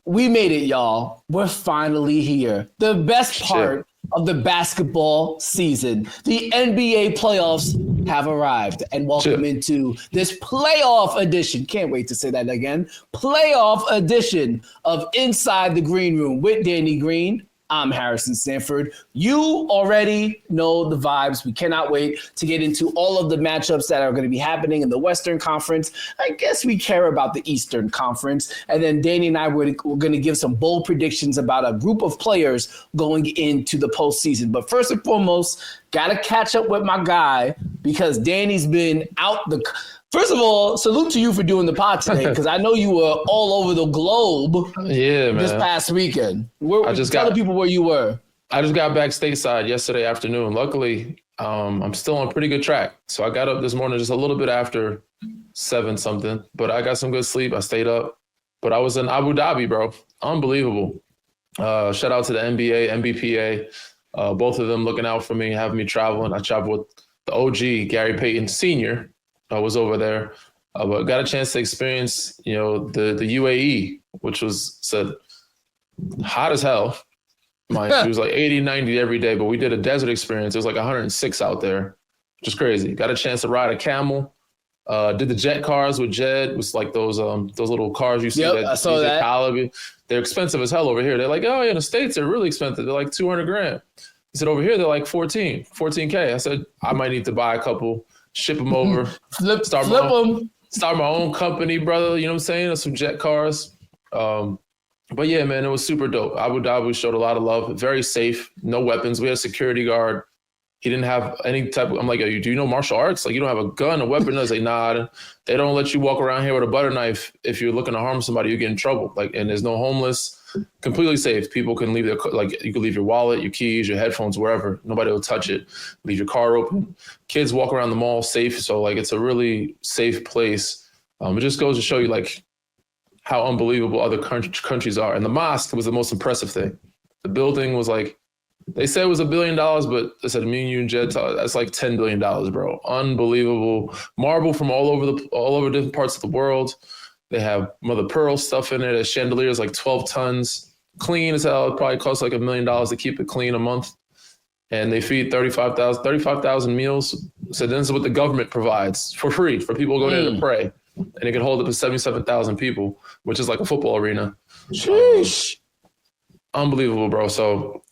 We made it, y'all. We're finally here. The best part of the basketball season. The NBA playoffs have arrived, and welcome into this playoff edition. Can't wait to say that again. Playoff edition of Inside the Green Room with Danny Green. I'm Harrison Sanford. You already know the vibes. We cannot wait to get into all of the matchups that are going to be happening in the Western Conference. I guess we care about the Eastern Conference. And then Danny and I we're going to give some bold predictions about a group of players going into the postseason. But first and foremost, got to catch up with my guy because Danny's been out the... First of all, salute to you for doing the pod today because I know you were all over the globe this past weekend. Tell the people where you were. I just got back stateside yesterday afternoon. Luckily, I'm still on pretty good track. So I got up this morning just a little bit after 7 something, but I got some good sleep. I stayed up, but I was in Abu Dhabi, bro. Unbelievable. Shout out to the NBA, NBPA, both of them looking out for me, having me traveling. I traveled with the OG, Gary Payton Sr., I was over there, but got a chance to experience, the UAE, which was hot as hell. It was like 80, 90 every day, but we did a desert experience. It was like 106 out there, which is crazy. Got a chance to ride a camel. Did the jet cars with Jed. It was like those little cars you see. I saw that. They're expensive as hell over here. They're like, oh yeah, in the States they're really expensive. They're like $200,000. He said over here they're like 14K. I said I might need to buy a couple. Ship them over, start my own company, brother. You know what I'm saying? Some jet cars. But yeah, man, it was super dope. Abu Dhabi showed a lot of love. Very safe. No weapons. We had a security guard. He didn't have any type of, I'm like, do you know martial arts? Like, you don't have a gun, a weapon? I was like, nah, they don't let you walk around here with a butter knife. If you're looking to harm somebody, you get in trouble. Like, and there's no homeless. Completely safe. People can leave you can leave your wallet, your keys, your headphones, wherever. Nobody will touch it. Leave your car open. Kids walk around the mall safe. So like, it's a really safe place. It just goes to show you like how unbelievable other countries are. And the mosque was the most impressive thing. The building was like, they said it was $1 billion, but they said me and you and Jed, that's like $10 billion, bro. Unbelievable. Marble from all over different parts of the world. They have mother pearl stuff in it. A chandelier is like 12 tons. Clean as hell. It probably costs like $1 million to keep it clean a month. And they feed 35,000 meals. So this is what the government provides for free for people going in to pray. And it can hold up to 77,000 people, which is like a football arena. Sheesh. Unbelievable, bro. So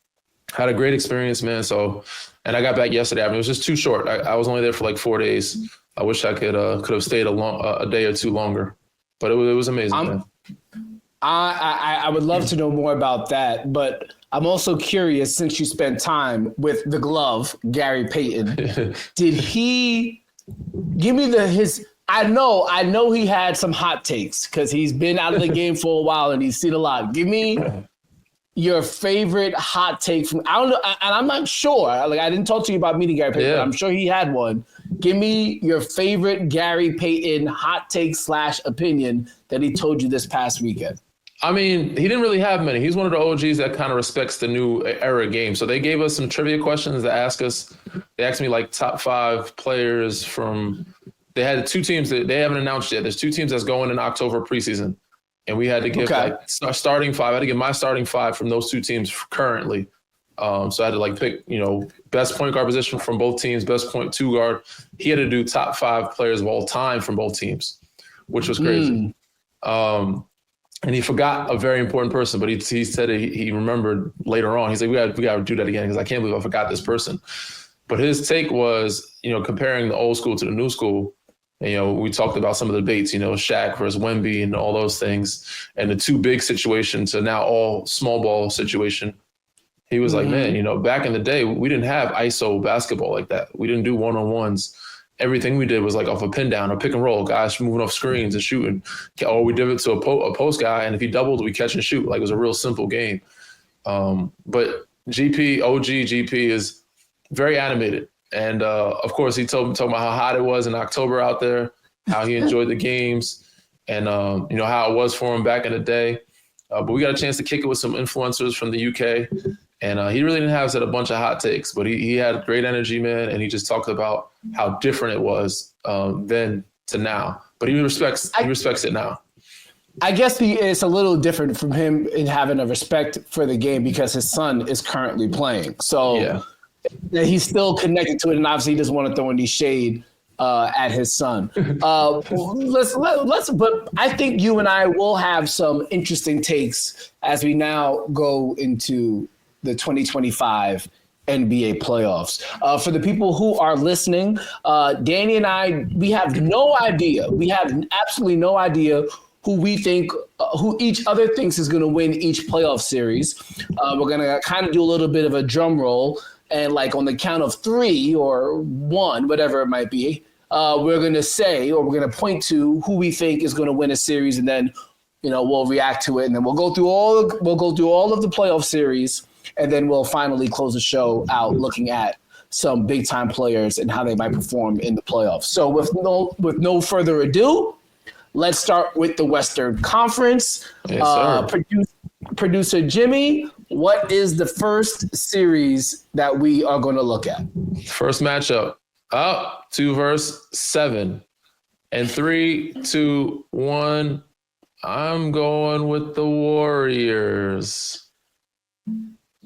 had a great experience, man. So, and I got back yesterday. I mean, it was just too short. I was only there for like 4 days. I wish I could have stayed a day or two longer. But it was amazing, man. I would love to know more about that, but I'm also curious, since you spent time with the glove, Gary Payton, did he give me his? I know he had some hot takes because he's been out of the game for a while and he's seen a lot. Give me your favorite hot take from, I don't know, and I'm not sure. Like, I didn't talk to you about meeting Gary Payton, but I'm sure he had one. Give me your favorite Gary Payton hot take / opinion that he told you this past weekend. I mean, he didn't really have many. He's one of the OGs that kind of respects the new era game. So they gave us some trivia questions to ask us. They asked me like top 5 players from, they had 2 teams that they haven't announced yet. There's 2 teams that's going in October preseason. And we had to give like starting 5. I had to give my starting 5 from those 2 teams currently. So I had to like pick, best point guard position from both teams, best 2 guard. He had to do top 5 players of all time from both teams, which was crazy. And he forgot a very important person, but he said he remembered later on. He's like, we got to do that again because I can't believe I forgot this person. But his take was, comparing the old school to the new school. And, we talked about some of the debates, Shaq versus Wemby and all those things, and the 2 big situations to now all small ball situation. He was like, man, back in the day, we didn't have ISO basketball like that. We didn't do one-on-ones. Everything we did was like off a pin down or pick and roll, guys moving off screens and shooting. Or we did it to a post guy, and if he doubled, we catch and shoot. Like, it was a real simple game. But OG GP is very animated. And, of course, he told me about how hot it was in October out there, how he enjoyed the games, and, how it was for him back in the day. But we got a chance to kick it with some influencers from the UK. And he really didn't have a bunch of hot takes, but he had great energy, man. And he just talked about how different it was then to now. But he respects it now. I guess it's a little different from him in having a respect for the game because his son is currently playing. So he's still connected to it, and obviously he doesn't want to throw any shade at his son. Let's. But I think you and I will have some interesting takes as we now go into the 2025 NBA playoffs. For the people who are listening, Danny and I, we have no idea. We have absolutely no idea who we think, who each other thinks is going to win each playoff series. We're going to kind of do a little bit of a drum roll, and like on the count of 3 or 1, whatever it might be, we're going to say, or we're going to point to who we think is going to win a series, and then, we'll react to it, and then we'll go through all of the playoff series, and then we'll finally close the show out looking at some big time players and how they might perform in the playoffs. So with no further ado, let's start with the Western Conference. Yes, Producer Jimmy, what is the first series that we are going to look at? First matchup, up 2 versus 7. And 3, 2, 1. I'm going with the Warriors.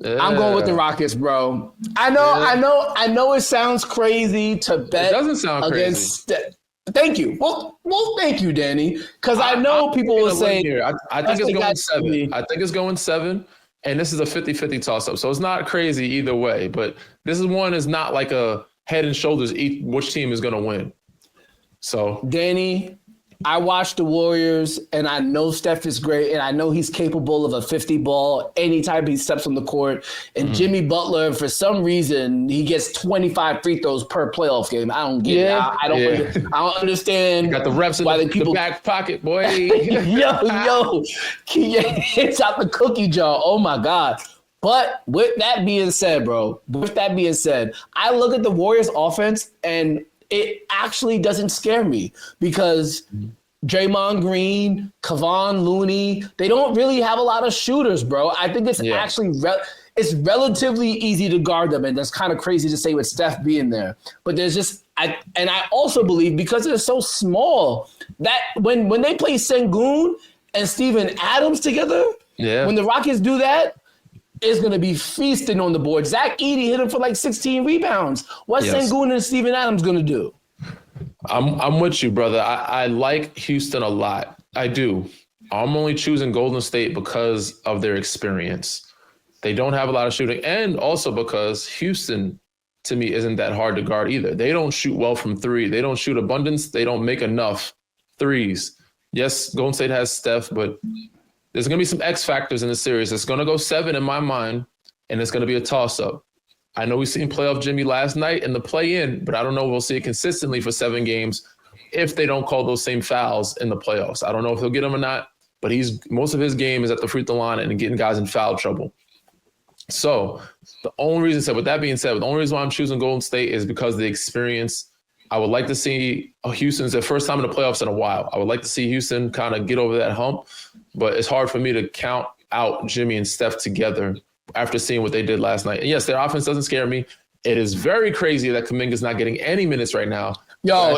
I'm going with the Rockets, bro. I know it sounds crazy to bet. It doesn't sound against crazy. Thank you. Well, thank you, Danny. Because I know people will say I think it's going 7. I think it's going 7. And this is a 50-50 toss-up. So it's not crazy either way. But this is not like a head and shoulders which team is going to win. So Danny, I watched the Warriors, and I know Steph is great, and I know he's capable of a 50 ball anytime he steps on the court. And Jimmy Butler, for some reason, he gets 25 free throws per playoff game. I don't get it. I don't understand. You got the reps in the back pocket, boy. yo, it's out the cookie jar. Oh my God. But with that being said, I look at the Warriors offense, and it actually doesn't scare me because Draymond Green, Kevon Looney, they don't really have a lot of shooters, bro. I think it's actually it's relatively easy to guard them, and that's kind of crazy to say with Steph being there. But there's just I also believe because they're so small that when they play Sengun and Steven Adams together, when the Rockets do that, is going to be feasting on the board. Zach Edey hit him for like 16 rebounds. What's Sengun and Steven Adams going to do? I'm with you, brother. I like Houston a lot. I do. I'm only choosing Golden State because of their experience. They don't have a lot of shooting, and also because Houston, to me, isn't that hard to guard either. They don't shoot well from 3. They don't shoot abundance. They don't make enough threes. Yes, Golden State has Steph, but there's going to be some X factors in the series. It's going to go 7 in my mind, and it's going to be a toss-up. I know we've seen playoff Jimmy last night in the play-in, but I don't know if we'll see it consistently for 7 games if they don't call those same fouls in the playoffs. I don't know if he'll get them or not, but most of his game is at the free throw line and getting guys in foul trouble. So the only reason why I'm choosing Golden State is because of the experience. I would like to see Houston's their first time in the playoffs in a while. I would like to see Houston kind of get over that hump, but it's hard for me to count out Jimmy and Steph together after seeing what they did last night. And yes, their offense doesn't scare me. It is very crazy that Kuminga's not getting any minutes right now. Yo,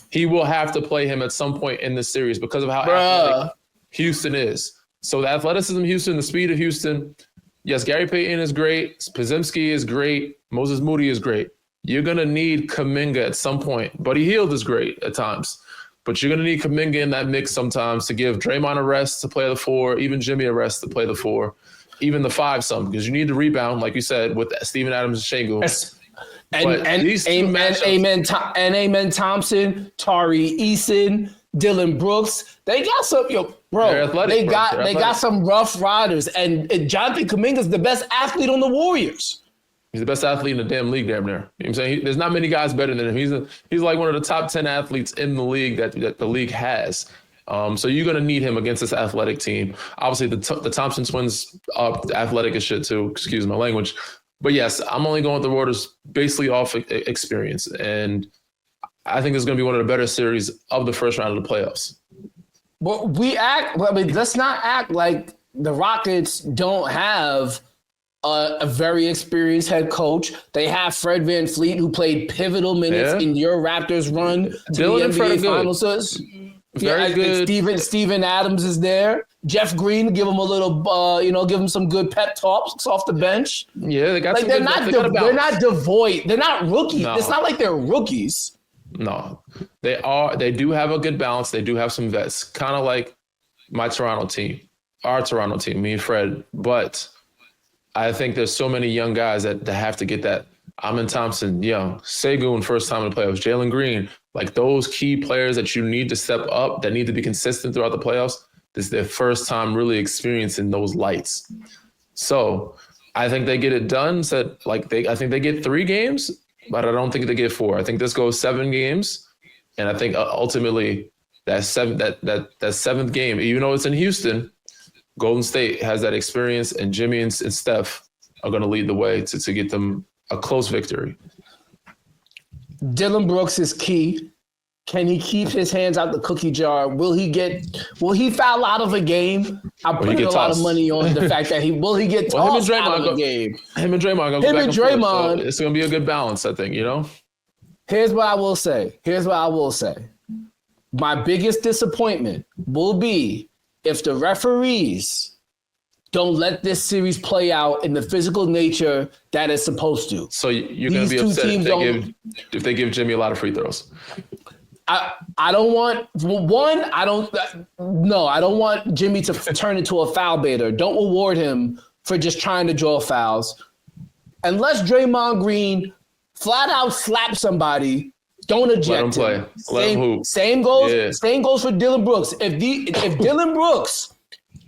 he will have to play him at some point in this series because of how athletic Houston is. So the athleticism of Houston, the speed of Houston. Yes, Gary Payton is great. Podziemski is great. Moses Moody is great. You're going to need Kuminga at some point. Buddy Hield is great at times. But you're going to need Kuminga in that mix sometimes to give Draymond a rest to play the 4, even Jimmy a rest to play the 4, even the 5 some, because you need to rebound, like you said, with Steven Adams and Şengün. Amen Thompson, Tari Eason, Dylan Brooks. They got some, they got some rough riders. And Jonathan Kuminga's the best athlete on the Warriors. He's the best athlete in the damn league down there. You know what I'm saying? There's not many guys better than him. He's like one of the top 10 athletes in the league that the league has. So you're going to need him against this athletic team. Obviously, the Thompson twins are athletic as shit too. Excuse my language. But yes, I'm only going with the Warriors basically off experience. And I think it's going to be one of the better series of the first round of the playoffs. But let's not act like the Rockets don't have a very experienced head coach. They have Fred VanVleet, who played pivotal minutes in your Raptors run to Dylan the NBA Finals. Very good. Steven Adams is there. Jeff Green, give him a little, give him some good pep talks off the bench. Yeah, they got like they're not devoid. They're not rookies. No. It's not like they're rookies. No, they are. They do have a good balance. They do have some vets, kind of like my Toronto team, our Toronto team, me and Fred. But I think there's so many young guys that have to get that. Amin Thompson, young. Segun, first time in the playoffs. Jalen Green, like those key players that you need to step up, that need to be consistent throughout the playoffs. This is their first time really experiencing those lights. So I think they get it done. I think they get 3 games, but I don't think they get 4. I think this goes 7 games, and I think ultimately that seventh game, even though it's in Houston, Golden State has that experience, and Jimmy and Steph are going to lead the way to get them a close victory. Dylan Brooks is key. Can he keep his hands out the cookie jar? Will he foul out of a game? I'm putting a lot of money on the fact that he get tossed out of a game. Him and Draymond. It's going to be a good balance, I think, Here's what I will say. My biggest disappointment will be if the referees don't let this series play out in the physical nature that it's supposed to. So you're going to be upset if they give Jimmy a lot of free throws. I don't want Jimmy to turn into a foul baiter. Don't reward him for just trying to draw fouls. Unless Draymond Green flat out slaps somebody, don't eject him. Let him hoop. Same goes for Dylan Brooks. If Dylan Brooks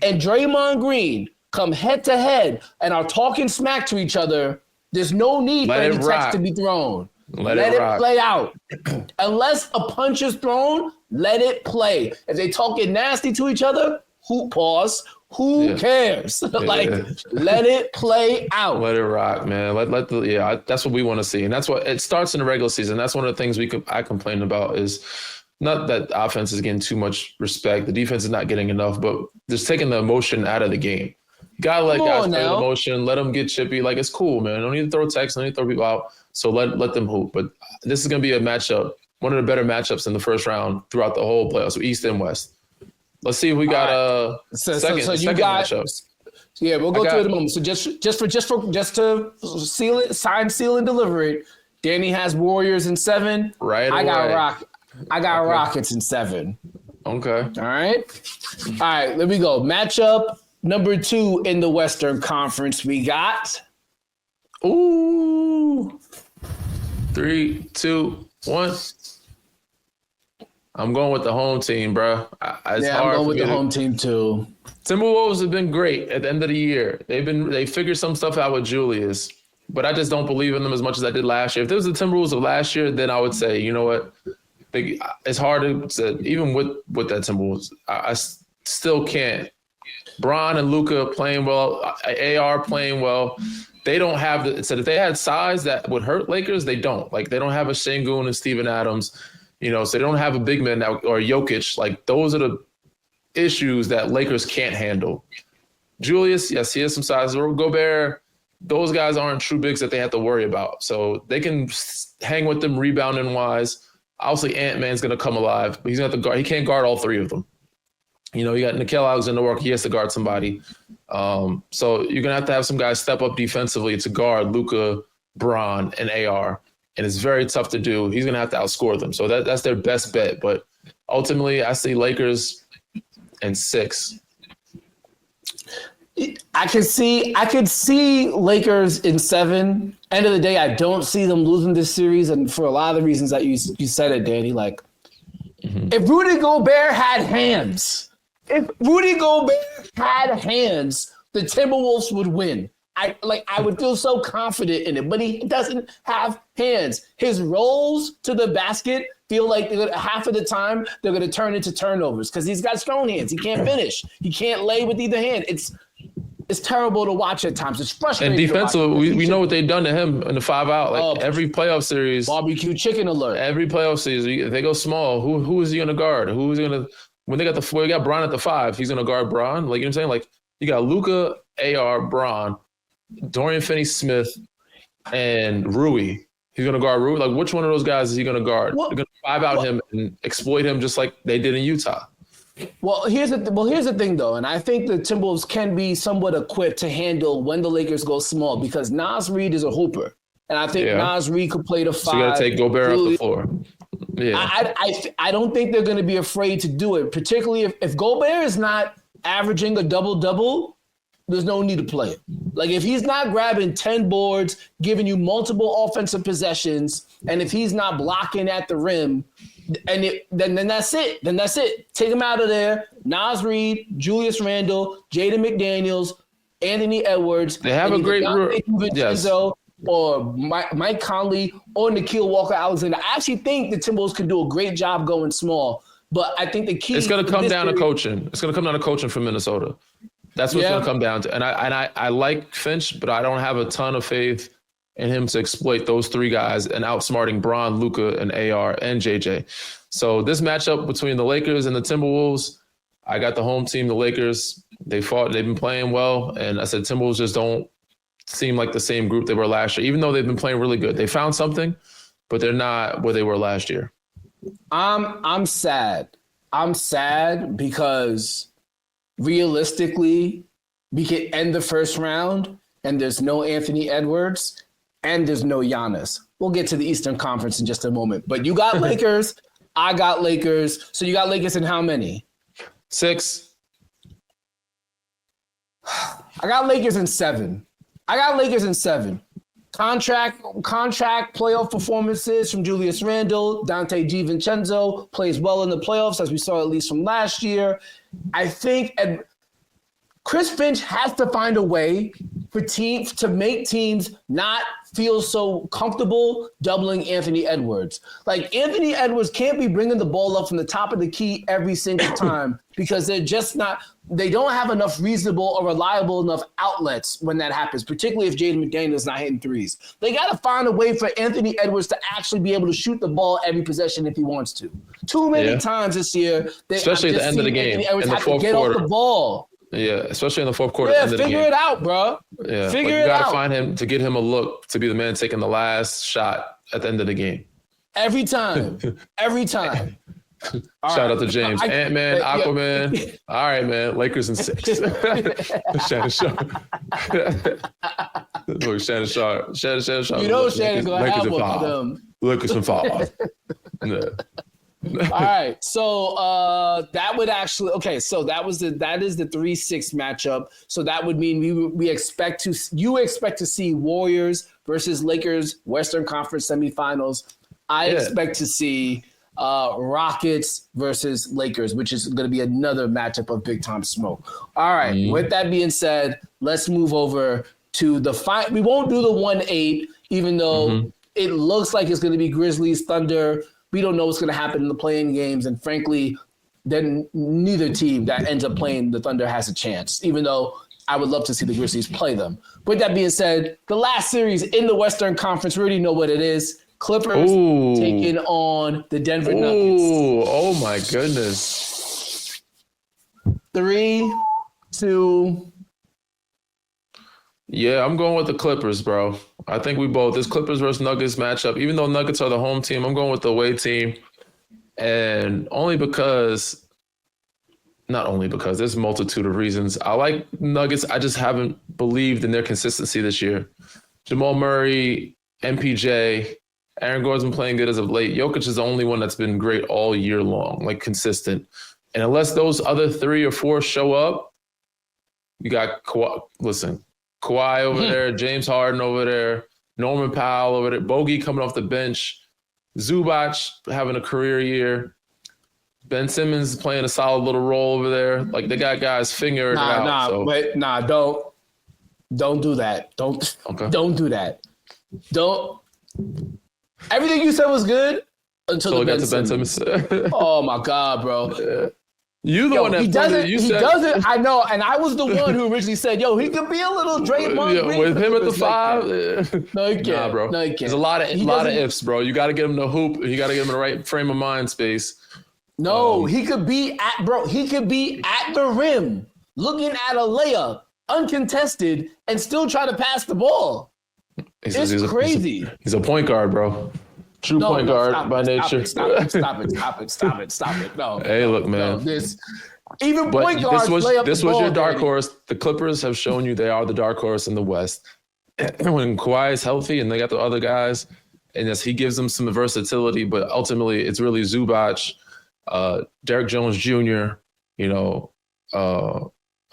and Draymond Green come head to head and are talking smack to each other, there's no need for any text to be thrown. Let it play out. Unless a punch is thrown, let it play. If they talking nasty to each other, who cares? Let it play out. Let it rock, man. That's what we want to see. And that's what it starts in the regular season. That's one of the things I complain about is not that the offense is getting too much respect. The defense is not getting enough, but just taking the emotion out of the game. Gotta let guys play the emotion, let them get chippy. Like, it's cool, man. Don't need to throw text, don't need to throw people out. So let them hoop. But this is going to be a matchup, one of the better matchups in the first round throughout the whole playoffs, East and West. Let's see if we got second matchups. Yeah, we'll go through it in a moment. So just to sign, seal, and deliver it, Danny has Warriors in 7. Right. I got Rockets in 7. Okay. All right. Let me go. Matchup number 2 in the Western Conference. We got. Ooh. 3, 2, 1. I'm going with the home team, bro. I'm going with the home team too. Timberwolves have been great at the end of the year. They figured some stuff out with Julius, but I just don't believe in them as much as I did last year. If it was the Timberwolves of last year, then I would say, you know what? It's hard to even with that Timberwolves. I still can't. Bron and Luka playing well, AR playing well. They don't have so if they had size that would hurt Lakers, they don't. Like, they don't have a Şengün and Steven Adams, so they don't have a big man or Jokic. Like, those are the issues that Lakers can't handle. Julius, yes, he has some size. Gobert, those guys aren't true bigs that they have to worry about. So they can hang with them rebounding wise. Obviously, Ant-Man's going to come alive, but he's going to have to guard. He can't guard all 3 of them. You got Nickeil Alexander-Walker. He has to guard somebody. So you're going to have some guys step up defensively to guard Luka, Bron, and AR. And it's very tough to do. He's going to have to outscore them. So that's their best bet. But ultimately, I see Lakers in 6. I could see Lakers in 7. End of the day, I don't see them losing this series. And for a lot of the reasons that you said it, Danny, like, if Rudy Gobert had hands, the Timberwolves would win. I would feel so confident in it, but he doesn't have hands. His rolls to the basket feel like half of the time they're going to turn into turnovers because he's got strong hands. He can't finish. He can't lay with either hand. It's terrible to watch at times. It's frustrating. And defensively, we know what they've done to him in the 5-out. Every playoff series. Barbecue chicken alert. Every playoff series, if they go small, who is he going to guard? Who is he going to – when they got Bron at the 5, he's going to guard Bron. Like, you know what I'm saying? Like, you got Luka, AR, Bron, Dorian Finney-Smith, and Rui. He's going to guard Rui. Like, which one of those guys is he going to guard? Well, They're going to five out him and exploit him just like they did in Utah. Well, here's the thing, though, and I think the Timberwolves can be somewhat equipped to handle when the Lakers go small because Naz Reid is a hooper, and I think Naz Reid could play the five. So you got to take Gobert off the floor. Yeah, I don't think they're going to be afraid to do it, particularly if Gobert is not averaging a double-double. There's no need to play it. Like, if he's not grabbing 10 boards, giving you multiple offensive possessions, and if he's not blocking at the rim, then that's it. Then that's it. Take him out of there. Naz Reid, Julius Randle, Jaden McDaniels, Anthony Edwards. They have a great yes. Or Mike Conley or Nikhil Walker-Alexander. I actually think the Timberwolves can do a great job going small, but I think the key it's going to come down to coaching. It's going to come down to coaching for Minnesota. That's what's going to come down to. And I like Finch, but I don't have a ton of faith in him to exploit those three guys and outsmarting Bron, Luka, and AR and JJ. So this matchup between the Lakers and the Timberwolves, I got the home team, the Lakers. They fought. They've been playing well. And I said Timberwolves just don't seem like the same group they were last year, even though they've been playing really good. They found something, but they're not where they were last year. I'm sad. I'm sad because realistically, we could end the first round and there's no Anthony Edwards and there's no Giannis. We'll get to the Eastern Conference in just a moment. But you got Lakers, I got Lakers. So you got Lakers in how many? 6. I got Lakers in 7. Contract playoff performances from Julius Randle. Dante DiVincenzo plays well in the playoffs, as we saw at least from last year. I think Chris Finch has to find a way for teams to make teams not feel so comfortable doubling Anthony Edwards. Like, Anthony Edwards can't be bringing the ball up from the top of the key every single time because they don't have enough reasonable or reliable enough outlets when that happens, particularly if Jaden McDaniels not hitting threes. They got to find a way for Anthony Edwards to actually be able to shoot the ball every possession if he wants to. Too many times this year, especially at the end of the game, Anthony Edwards have to get off the ball. Yeah, especially in the fourth quarter. Yeah, figure it out, bro. Yeah, figure it out. You got to find him to get him a look to be the man taking the last shot at the end of the game. Every time. Shout out to James. Ant-Man, Aquaman. Yeah. All right, man. Lakers in 6. Shannon Sharp. Look, Shannon Sharp. Shannon Sharp. You know Shannon's going to have one of them. Lakers in 5. Yeah. All right, so that would actually so that is the 3-6 matchup. So that would mean you expect to see Warriors versus Lakers Western Conference semifinals. I expect to see Rockets versus Lakers, which is going to be another matchup of big time smoke. All right, with that being said, let's move over to the final. We won't do the 1-8, even though it looks like it's going to be Grizzlies Thunder. We don't know what's going to happen in the playing games. And frankly, then neither team that ends up playing the Thunder has a chance, even though I would love to see the Grizzlies play them. With that being said, the last series in the Western Conference, we already know what it is. Clippers taking on the Denver Nuggets. Oh, my goodness. 3, 2. Yeah, I'm going with the Clippers, bro. I think this Clippers versus Nuggets matchup, even though Nuggets are the home team, I'm going with the away team. And not only because there's a multitude of reasons. I like Nuggets. I just haven't believed in their consistency this year. Jamal Murray, MPJ, Aaron Gordon's been playing good as of late. Jokic is the only one that's been great all year long, like consistent. And unless those other 3 or 4 show up, you got Kawhi over there, James Harden over there, Norman Powell over there, Bogey coming off the bench, Zubac having a career year, Ben Simmons playing a solid little role over there. Like, they got guys figuring it out. Don't do that. Don't do that. Everything you said was good until the Ben Simmons. Oh my God, bro. Yeah. You the one that doesn't. I know, and I was the one who originally said, "Yo, he could be a little Draymond Green with him at the 5." No, he can't. Nah, bro. No, he can't. There's a lot of ifs, bro. You got to get him to hoop. You got to get him in the right frame of mind space. No, he could be at the rim, looking at a layup, uncontested, and still try to pass the ball. It's crazy. He's a point guard, bro. True point guard by nature. Stop it. No. Hey, look, man. Point guards play up this the was ball, your dark Danny. horse. The Clippers have shown you they are the dark horse in the West. When Kawhi is healthy and they got the other guys, and yes, he gives them some versatility, but ultimately it's really Zubac, Derek Jones Jr.,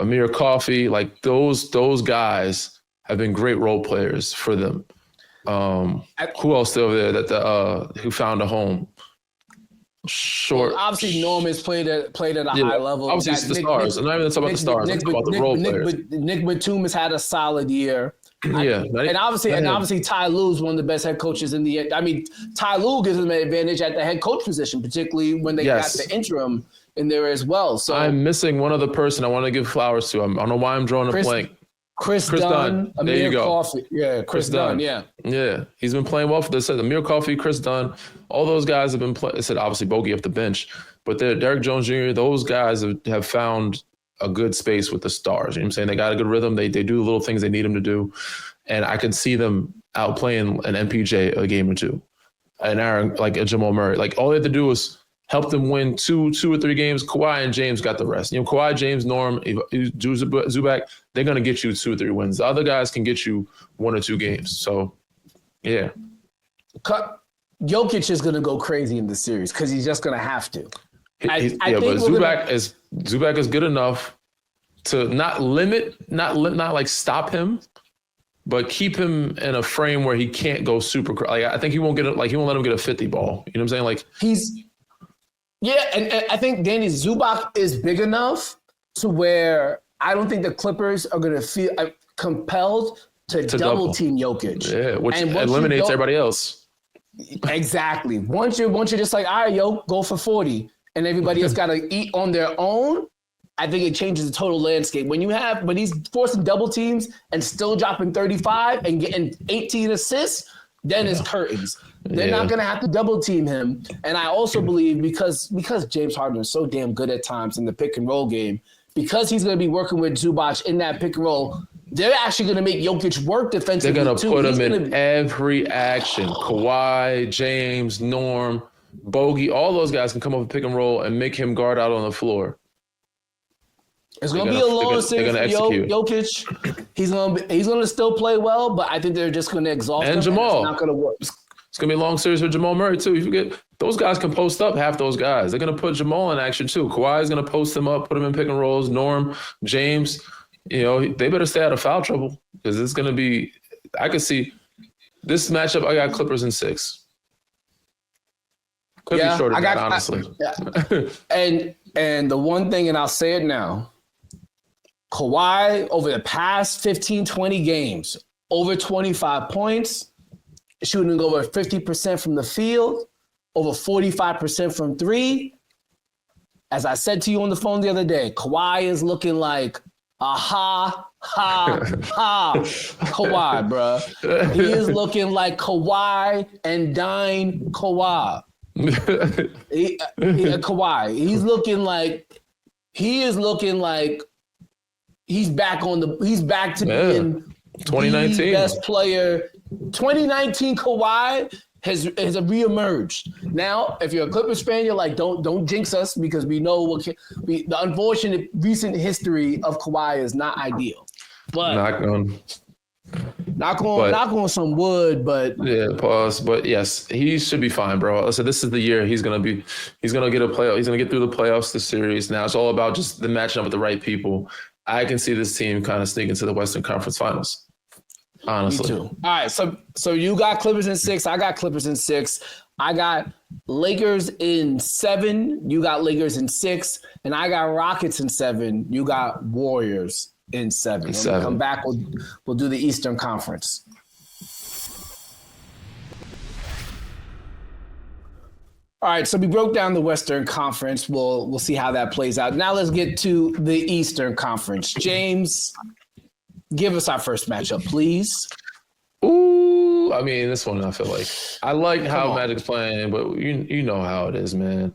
Amir Coffey, like those guys have been great role players for them. Who else still there who found a home? Short. Well, obviously, Norman's played at a high level. Obviously, it's the stars. I'm not even talking about the stars. I'm talking about the role players. Nick Batum has had a solid year. Yeah, and obviously, Ty Lue's one of the best head coaches in the. I mean, Ty Lue gives them an advantage at the head coach position, particularly when they got the interim in there as well. So I'm missing one other person I want to give flowers to. I don't know why I'm drawing a blank. Chris Dunn. There you go. Coffey. Yeah, Chris Dunn. Yeah. Yeah. He's been playing well for this. Amir Coffey, Chris Dunn, all those guys have been playing. I said obviously Bogey off the bench, but Derek Jones Jr., those guys have found a good space with the stars. You know what I'm saying? They got a good rhythm. They do the little things they need them to do. And I can see them outplaying an MPJ a game or two. And Aaron, like a Jamal Murray. Like all they have to do is help them win two or three games. Kawhi and James got the rest. Kawhi, James, Norm, Zubac, they're going to get you 2 or 3 wins. The other guys can get you 1 or 2 games. So, yeah. Jokic is going to go crazy in this series because he's just going to have to. But Zubac is good enough to not like stop him, but keep him in a frame where he can't go super. Like I think he won't let him get a 50 ball. You know what I'm saying? Like and I think Danny Zubac is big enough to where I don't think the Clippers are going to feel compelled to double team Jokic. Yeah, which eliminates everybody else. Exactly. Once you're just like, all right, go for 40, and everybody else got to eat on their own. I think it changes the total landscape. When he's forcing double teams and still dropping 35 and getting 18 assists, then it's curtains. They're not going to have to double team him. And I also believe because James Harden is so damn good at times in the pick and roll game, because he's going to be working with Zubac in that pick and roll, they're actually going to make Jokic work defensively. They're going to put him in every action. Kawhi, James, Norm, Bogey, all those guys can come up with pick and roll and make him guard out on the floor. It's going to be a long series for Jokic. He's going to still play well, but I think they're just going to exhaust him. And Jamal. It's not going to work. It's going to be a long series for Jamal Murray, too. You forget, those guys can post up, half those guys. They're going to put Jamal in action, too. Kawhi is going to post him up, put him in pick and rolls. Norm, James, they better stay out of foul trouble because it's going to be – I could see this matchup. I got Clippers in 6. Could be shorter than that, honestly. And the one thing, and I'll say it now, Kawhi, over the past 15, 20 games, over 25 points, shooting over 50% from the field, over 45% from 3. As I said to you on the phone the other day, Kawhi is looking like a ha Kawhi, bro. He is looking like Kawhi and Dine Kawhi. Kawhi. He is looking like he's back to being 2019 the best player. 2019 Kawhi has reemerged. Now, if you're a Clippers fan, you're like, don't jinx us because we know the unfortunate recent history of Kawhi is not ideal. But knock on some wood, but pause. But yes, he should be fine, bro. So this is the year he's gonna get a playoff. He's gonna get through the playoffs, the series. Now it's all about just the matching up with the right people. I can see this team kind of sneaking to the Western Conference Finals. Honestly. Me too. All right, so you got Clippers in 6. I got Clippers in 6. I got Lakers in 7. You got Lakers in 6, and I got Rockets in 7. You got Warriors in 7. When we come back, we'll do the Eastern Conference. All right, so we broke down the Western Conference. We'll see how that plays out. Now let's get to the Eastern Conference. James, give us our first matchup, please. Ooh, I mean, this one I feel like I like how Magic's playing, but you know how it is, man.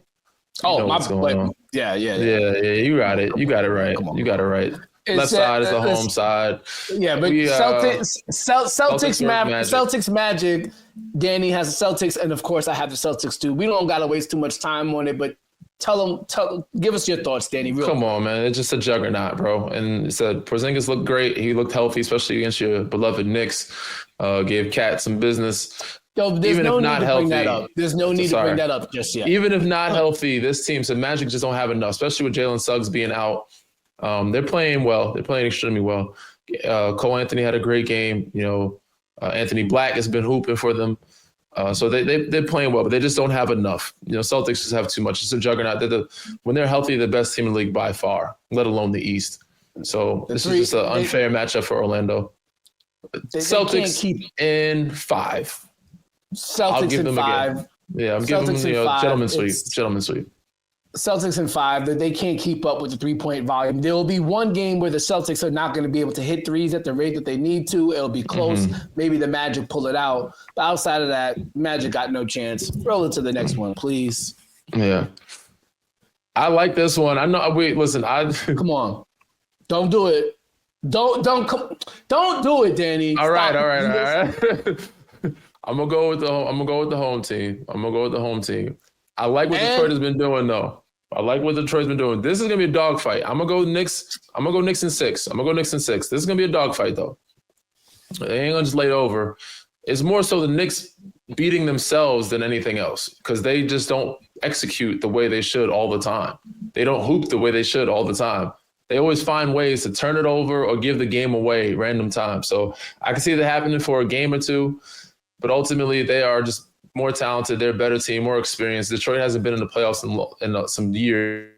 What's going on. Yeah. You got it. You got it right. You got it right. Left side is the home side. Yeah, but Celtics Magic. Danny has the Celtics, and of course I have the Celtics too. We don't gotta waste too much time on it, but give us your thoughts, Danny. Come on, man. It's just a juggernaut, bro. And Porzingis looked great. He looked healthy, especially against your beloved Knicks. Gave Cat some business. Yo, there's no need to bring that up. There's no need to bring that up just yet. Even if not healthy, this team, so Magic just don't have enough, especially with Jalen Suggs being out. They're playing well. They're playing extremely well. Cole Anthony had a great game. Anthony Black has been hooping for them. So they're playing well, but they just don't have enough. Celtics just have too much. It's a juggernaut. When they're healthy, the best team in the league by far, let alone the East. So this is just an unfair matchup for Orlando. Celtics in 5. Celtics in 5. Yeah, I'm giving them gentleman's sweep. Celtics in 5, that they can't keep up with the 3-point volume. There will be one game where the Celtics are not going to be able to hit threes at the rate that they need to. It'll be close. Maybe the Magic pull it out. But outside of that, Magic got no chance. Roll it to the next one, please. Yeah. I like this one. I know. Wait, listen. Come on. Don't do it. Don't do it, Danny. All right. I'm gonna go with the home team. I like what Detroit has been doing, though. This is gonna be a dogfight. I'm gonna go Knicks in 6. This is gonna be a dogfight, though. They ain't gonna just lay it over. It's more so the Knicks beating themselves than anything else, because they just don't execute the way they should all the time. They don't hoop the way they should all the time. They always find ways to turn it over or give the game away random times. So I can see that happening for a game or two, but ultimately they are just more talented. They're a better team, more experienced. Detroit hasn't been in the playoffs in some years.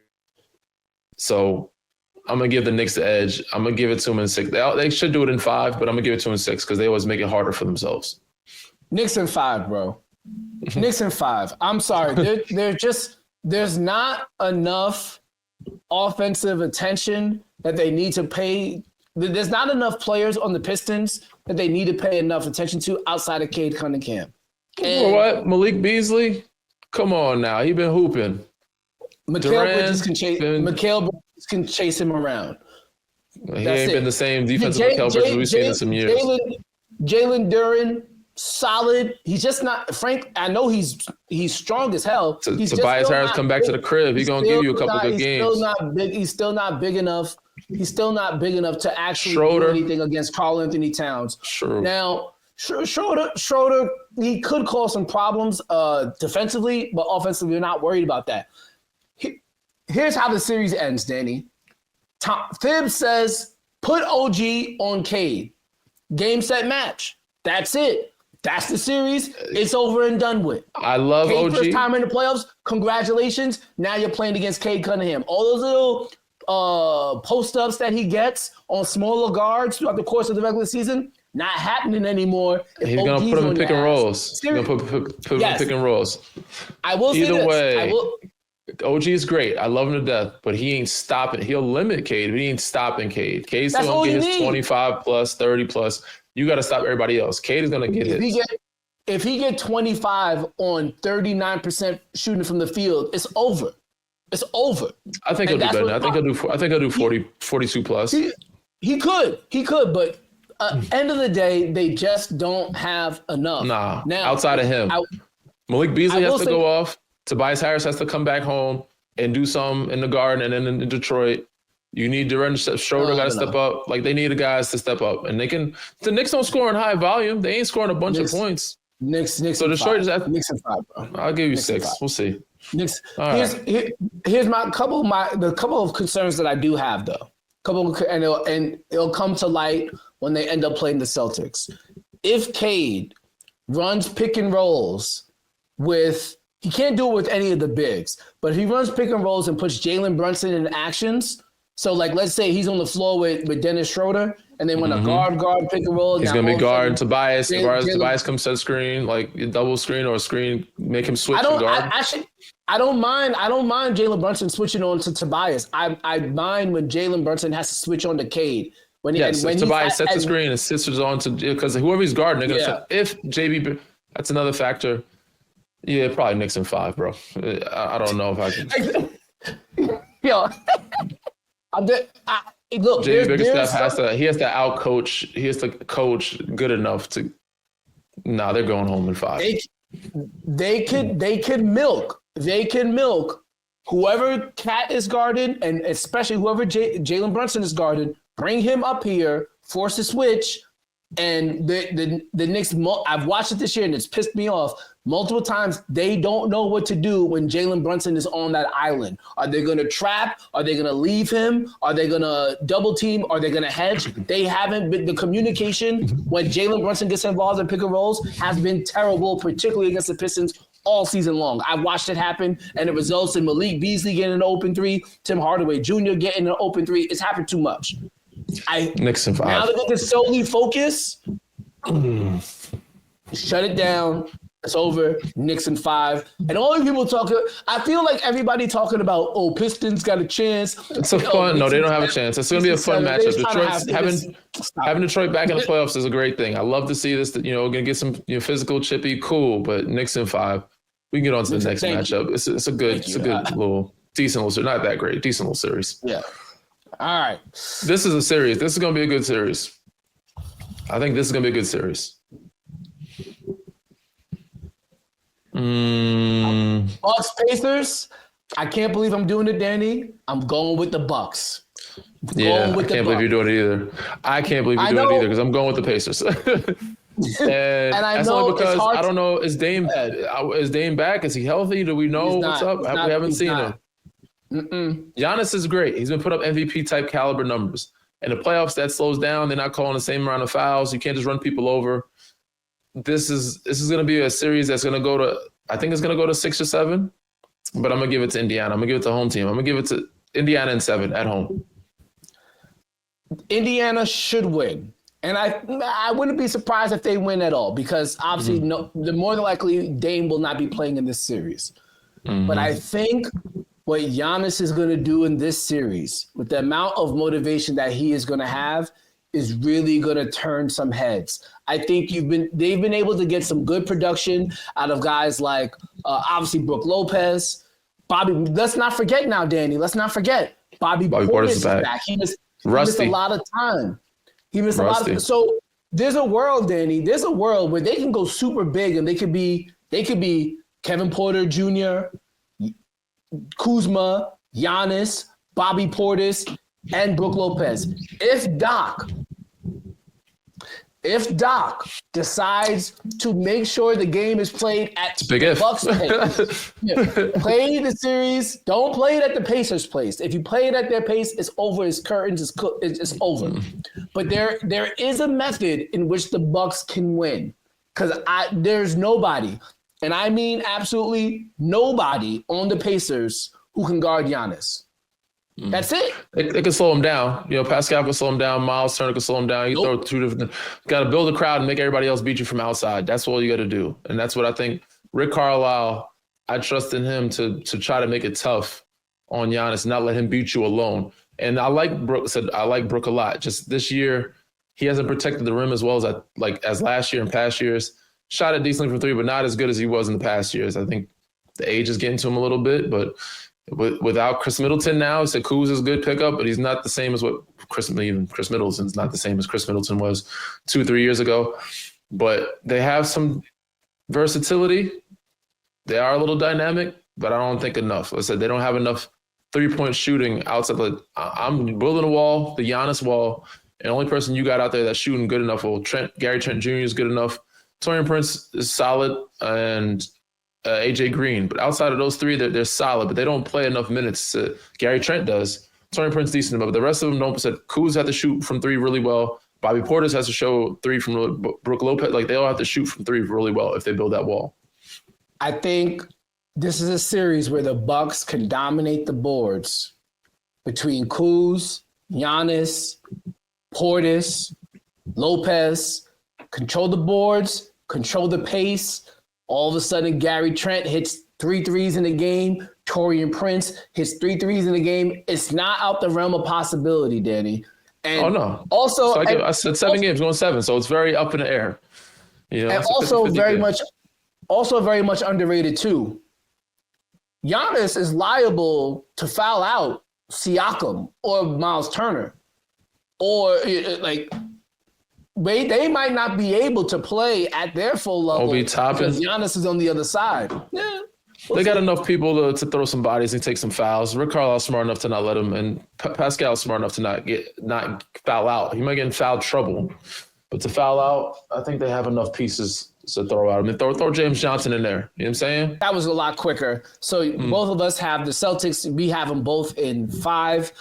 So I'm going to give the Knicks the edge. I'm going to give it to them in 6. They should do it in 5, but I'm going to give it to them in 6 because they always make it harder for themselves. Knicks in 5, bro. Knicks in 5. I'm sorry. There's not enough offensive attention that they need to pay. There's not enough players on the Pistons that they need to pay enough attention to outside of Cade Cunningham. You know what? Malik Beasley? Come on now. He been hooping. Mikal Bridges can chase him around. He ain't been the same defensive Mikal Bridges we've seen in some years. Jalen Duren, solid. He's just not. Frank, I know he's strong as hell. Tobias Harris come back to the crib. He's going to give you a couple good games. He's still not big enough. He's still not big enough to actually do anything against Karl Anthony Towns. Sure. Now, Schroeder, he could cause some problems defensively, but offensively, we're not worried about that. Here's how the series ends, Danny. Thibs says, put OG on Cade. Game, set, match. That's it. That's the series. It's over and done with. I love Cade, OG. first time in the playoffs. Congratulations. Now you're playing against Cade Cunningham. All those little post-ups that he gets on smaller guards throughout the course of the regular season, not happening anymore. He's going to put him in pick and rolls. He's going to put him in pick and rolls. I will say this. Either way, OG is great. I love him to death, but he ain't stopping. He'll limit Cade, but he ain't stopping Cade. Cade's still going to get his 25 plus, 30 plus. You got to stop everybody else. Cade is going to get his. If he get 25 on 39% shooting from the field, it's over. It's over. I think he'll do better. I think he'll do 42 plus. He could, but end of the day, they just don't have enough. Nah. Now, outside of him, Malik Beasley has to go off. Tobias Harris has to come back home and do some in the Garden and then in Detroit. You need Schroeder got to step up. Like, they need the guys to step up, and the Knicks don't score in high volume. They ain't scoring a bunch of points. Knicks. So Detroit is at Knicks in 5, bro. I'll give you 6. We'll see. Knicks. Here's my couple of concerns that I do have, though. And it'll come to light when they end up playing the Celtics. If Cade runs pick and rolls he can't do it with any of the bigs, but if he runs pick and rolls and puts Jalen Brunson in actions, so like let's say he's on the floor with Dennis Schroeder, and they want a guard pick and roll. He's gonna be guard Tobias. Tobias comes to the screen, like a double screen or a screen, make him switch to guard. I don't mind Jalen Brunson switching on to Tobias. I mind when Jalen Brunson has to switch on to Cade. When Tobias sets the screen and switches on to, because whoever he's guarding, they're gonna if JB, that's another factor. Yeah, probably Knicks in 5, bro. I don't know if I can. Yo, Look, JB Bickerstaff has to out coach. He has to coach good enough to. Nah, they're going home in 5. They can milk whoever Cat is guarding, and especially whoever Jalen Brunson is guarding. Bring him up here, force a switch, and the Knicks. I've watched it this year, and it's pissed me off multiple times. They don't know what to do when Jalen Brunson is on that island. Are they going to trap? Are they going to leave him? Are they going to double team? Are they going to hedge? They haven't been. The communication when Jalen Brunson gets involved in pick and rolls has been terrible, particularly against the Pistons all season long. I've watched it happen, and it results in Malik Beasley getting an open 3, Tim Hardaway Jr. getting an open 3. It's happened too much. Knicks in 5. Now that they can solely focus, shut it down. It's over. Knicks in 5. And all the people talking, I feel like everybody talking about, Pistons got a chance. It's a fun. No, they don't have a chance. It's going to be a fun matchup. Having Detroit back in the playoffs is a great thing. I love to see this. Going to get some physical, chippy, cool. But Knicks in 5. We can get on to the next matchup. It's a good little decent little series. Not that great. Decent little series. Yeah. All right. This is a series. This is going to be a good series. I think this is going to be a good series. Bucks Pacers. I can't believe I'm doing it, Danny. I'm going with the Bucks. I can't believe you're doing it either. I can't believe you're doing it either because I'm going with the Pacers. and that's only because I don't know. Is Dame back? Is he healthy? Do we know what's up? We haven't seen him. Giannis is great. He's been put up MVP type caliber numbers. In the playoffs, that slows down. They're not calling the same amount of fouls. You can't just run people over. This is going to be a series that's going to go to, I think it's going to go to 6 or 7, but I'm going to give it to Indiana. I'm going to give it to the home team. I'm going to give it to Indiana in 7 at home. Indiana should win. And I wouldn't be surprised if they win at all because obviously the more than likely Dame will not be playing in this series. But I think what Giannis is going to do in this series with the amount of motivation that he is going to have is really going to turn some heads. I think they've been able to get some good production out of guys like obviously Brook Lopez, Bobby. Let's not forget now, Danny. Let's not forget Bobby Portis is back. He missed a lot of time. He missed a lot of. So there's a world, Danny. There's a world where they can go super big and they could be Kevin Porter Jr., Kuzma, Giannis, Bobby Portis, and Brook Lopez. If Doc decides to make sure the game is played at the Bucks pace, play the series, don't play it at the Pacers' pace. If you play it at their pace, it's over. It's curtains. It's over. But there is a method in which the Bucks can win because there's nobody, and I mean absolutely nobody on the Pacers who can guard Giannis. That's it. They can slow him down. Pascal can slow him down. Miles Turner can slow him down. You throw 2 different. Got to build a crowd and make everybody else beat you from outside. That's all you got to do. And that's what I think. Rick Carlisle, I trust in him to try to make it tough on Giannis, not let him beat you alone. And I like Brook. I like Brook a lot. Just this year, he hasn't protected the rim as well as last year and past years. Shot it decently from 3, but not as good as he was in the past years. I think the age is getting to him a little bit, but. Without Chris Middleton now, he said Kuz is a good pickup, but he's not the same as what Chris Middleton's not the same as Chris Middleton was 2-3 years ago. But they have some versatility. They are a little dynamic, but I don't think enough. Like I said, they don't have enough 3-point shooting outside. I'm building a wall, the Giannis wall, and the only person you got out there that's shooting good enough, Gary Trent Jr. is good enough. Taurean Prince is solid, and AJ Green, but outside of those 3, they're solid, but they don't play enough minutes. Gary Trent does. Taurean Prince decent, but the rest of them don't. Kuz has to shoot from 3 really well. Bobby Portis has to show 3 from Brook Lopez. Like they all have to shoot from 3 really well if they build that wall. I think this is a series where the Bucks can dominate the boards between Kuz, Giannis, Portis, Lopez, control the boards, control the pace. All of a sudden, Gary Trent hits 3 threes in the game. Taurean Prince hits 3 threes in the game. It's not out the realm of possibility, Danny. And no. Also, so I said 7 games, going 7, so it's very up in the air. And also very much underrated too. Giannis is liable to foul out Siakam or Miles Turner. or like they might not be able to play at their full level because Giannis is on the other side. Yeah. They got enough people to throw some bodies and take some fouls. Rick Carlisle's smart enough to not let him, and Pascal's smart enough to not foul out. He might get in foul trouble, but to foul out, I think they have enough pieces to throw out. I mean, throw James Johnson in there. You know what I'm saying? That was a lot quicker. So both of us have the Celtics. We have them both in 5.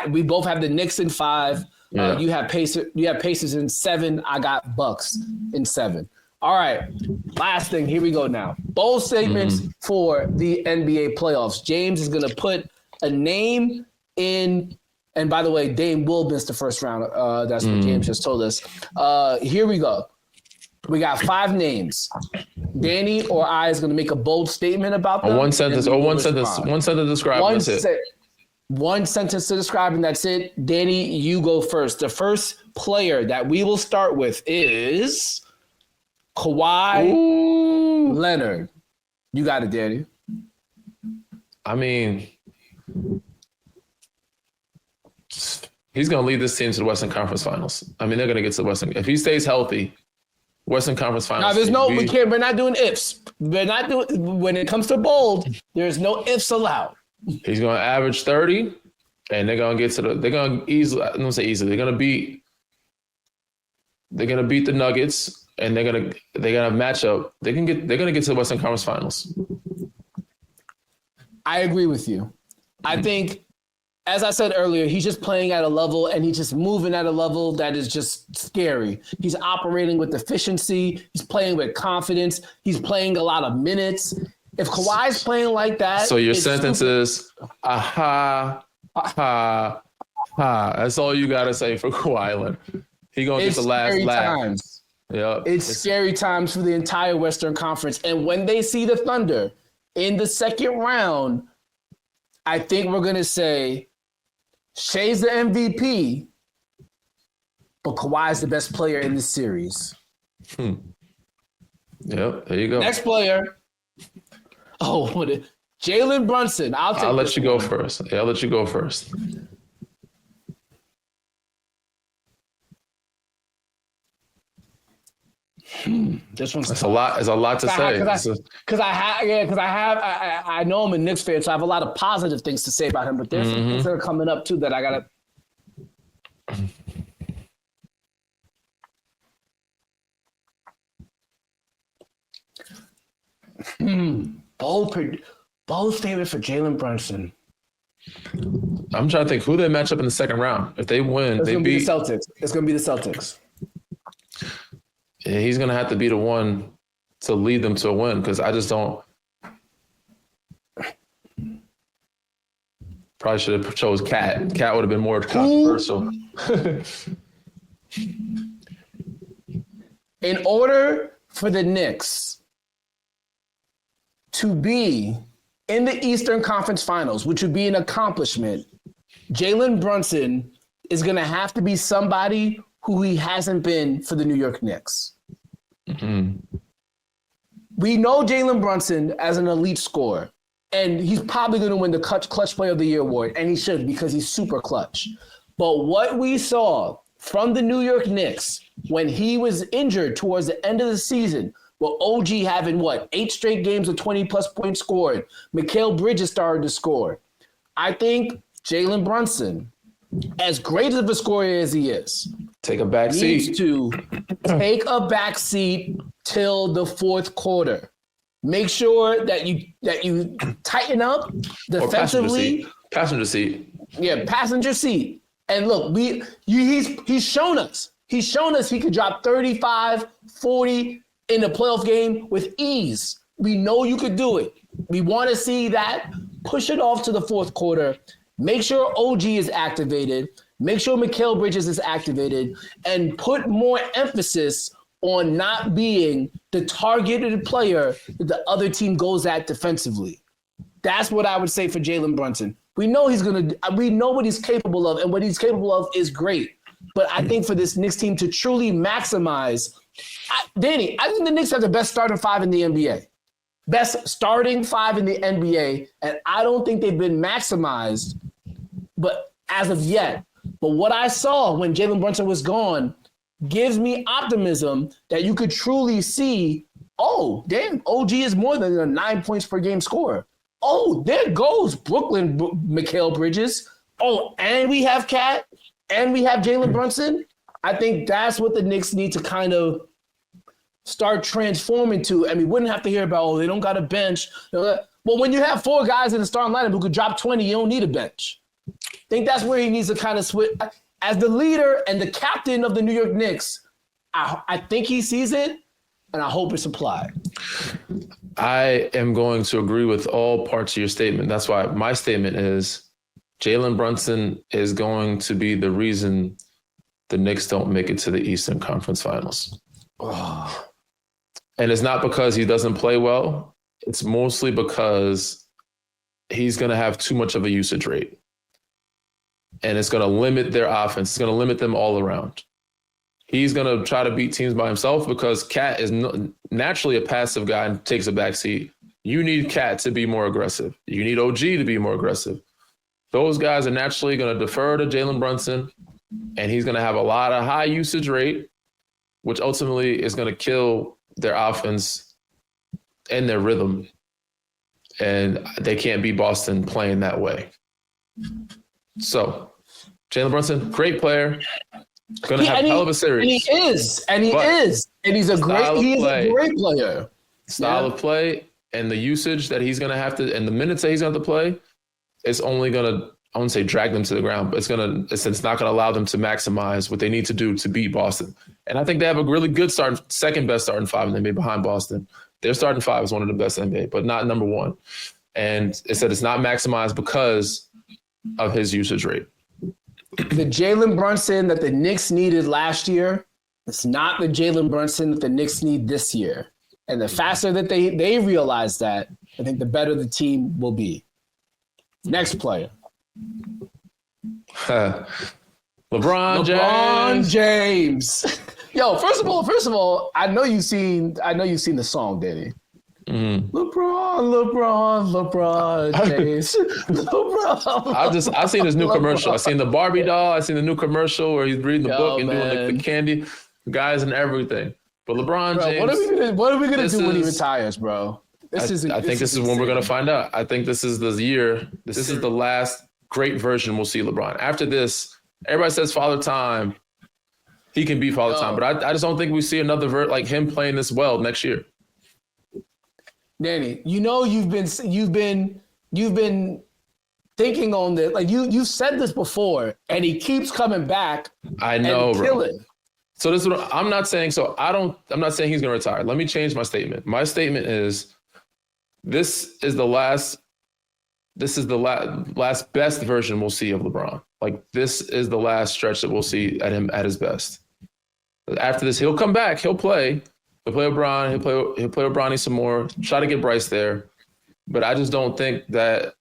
We both have the Knicks in 5. Yeah. You have Pacers in 7. I got Bucks in 7. All right, last thing. Here we go now. Bold statements for the NBA playoffs. James is going to put a name in, and by the way, Dame will miss the first round. That's what James just told us. Here we go. We got 5 names. Danny or I is going to make a bold statement about them. One sentence to describe. That's it. One sentence to describe, and that's it. Danny, you go first. The first player that we will start with is Kawhi Leonard. You got it, Danny. I mean, he's going to lead this team to the Western Conference Finals. I mean, they're going to get to the Western. If he stays healthy, Western Conference Finals. No, there's we can't. We're not doing ifs. We're not doing. When it comes to bold, there's no ifs allowed. He's going to average 30, and they're going to get to the. They're going to easily. I don't say easily. They're going to beat. They're going to beat the Nuggets. And they're gonna match up. They're gonna get to the Western Conference Finals. I agree with you. I think, as I said earlier, he's just playing at a level and he's just moving at a level that is just scary. He's operating with efficiency. He's playing with confidence. He's playing a lot of minutes. If Kawhi's playing like that, so your sentence is aha, ha, ha. That's all you gotta say for Kawhi Leonard. He gonna get the last laugh. Yeah, it's scary times for the entire Western Conference. And when they see the Thunder in the second round, I think we're going to say Shai's the MVP, but Kawhi's the best player in this series. Yep, there you go. Next player. Oh, Jalen Brunson. I'll let you go first. Yeah, I'll let you go first. This one's It's a lot to say. Because I know I'm a Knicks fan, so I have a lot of positive things to say about him. But there's some things that are coming up too that I gotta. Bold statement for Jalen Brunson. I'm trying to think who they match up in the second round. If they win, they beat the Celtics. It's gonna be the Celtics. Yeah, he's going to have to be the one to lead them to a win because I just don't. Probably should have chose Cat. Cat would have been more controversial. In order for the Knicks to be in the Eastern Conference Finals, which would be an accomplishment, Jalen Brunson is going to have to be somebody who he hasn't been for the New York Knicks. We know Jalen Brunson as an elite scorer, and he's probably going to win the Clutch Player of the Year award, and he should because he's super clutch. But what we saw from the New York Knicks when he was injured towards the end of the season, with OG having, 8 straight games with 20-plus points scored, Mikal Bridges started to score. I think Jalen Brunson, as great of a scorer as he is, take a back seat. Needs to take a back seat till the fourth quarter. Make sure that you tighten up defensively. Passenger seat. Yeah, passenger seat. And look, he's shown us. He's shown us he could drop 35, 40 in a playoff game with ease. We know you could do it. We want to see that. Push it off to the fourth quarter. Make sure OG is activated. Make sure Mikal Bridges is activated. And put more emphasis on not being the targeted player that the other team goes at defensively. That's what I would say for Jalen Brunson. We know we know what he's capable of, and what he's capable of is great. But I think for this Knicks team to truly maximize, Danny, I think the Knicks have the best starting 5 in the NBA. Best starting 5 in the NBA, and I don't think they've been maximized, but as of yet. But what I saw when Jalen Brunson was gone gives me optimism that you could truly see, oh, damn, OG is more than a 9 points per game scorer. Oh, there goes Brooklyn Mikal Bridges. Oh, and we have Cat, and we have Jalen Brunson. I think that's what the Knicks need to kind of start transforming to. And we wouldn't have to hear about, oh, they don't got a bench. Well, when you have 4 guys in the starting lineup who could drop 20, you don't need a bench. I think that's where he needs to kind of switch. As the leader and the captain of the New York Knicks, I think he sees it, and I hope it's applied. I am going to agree with all parts of your statement. That's why my statement is Jalen Brunson is going to be the reason the Knicks don't make it to the Eastern Conference Finals. Oh. And it's not because he doesn't play well. It's mostly because he's going to have too much of a usage rate. And it's going to limit their offense. It's going to limit them all around. He's going to try to beat teams by himself because Cat is naturally a passive guy and takes a backseat. You need Cat to be more aggressive. You need OG to be more aggressive. Those guys are naturally going to defer to Jalen Brunson, and he's going to have a lot of high usage rate, which ultimately is going to kill their offense and their rhythm. And they can't beat Boston playing that way. So, Jalen Brunson, great player, going to have a hell of a series. And he's a great player. Style of play and the usage that he's going to have to, and the minutes that he's going to have to play, is only going to, I wouldn't say drag them to the ground, but it's not going to allow them to maximize what they need to do to beat Boston. And I think they have a really good second best starting 5 in the NBA behind Boston. Their starting 5 is one of the best in the NBA, but not number 1. And it said it's not maximized because of his usage rate. The Jalen Brunson that the Knicks needed last year, it's not the Jalen Brunson that the Knicks need this year. And the faster that they realize that, I think the better the team will be. Next player. LeBron James. Yo, first of all, I know you've seen the song, Danny. Mm-hmm. LeBron James. LeBron. I've seen his new commercial. I've seen the Barbie doll. I've seen the new commercial where he's reading the book and doing the candy guys and everything. But LeBron James. What are we gonna do when he retires, bro? I think this is when we're gonna find out. I think this is the year. This is the last great version we'll see LeBron. After this, everybody says Father Time. He can be Father Time, but I just don't think we see another like him playing this well next year. Danny, you know you've been thinking on this. Like you've said this before, and he keeps coming back. I know, and killing. Bro. So this is what I'm not saying. I'm not saying he's going to retire. Let me change my statement. My statement is this is the last best version we'll see of LeBron. Like this is the last stretch that we'll see at him at his best. After this, he'll come back. He'll play. He'll play LeBron. He'll play with Bronny some more. Try to get Bryce there. But I just don't think that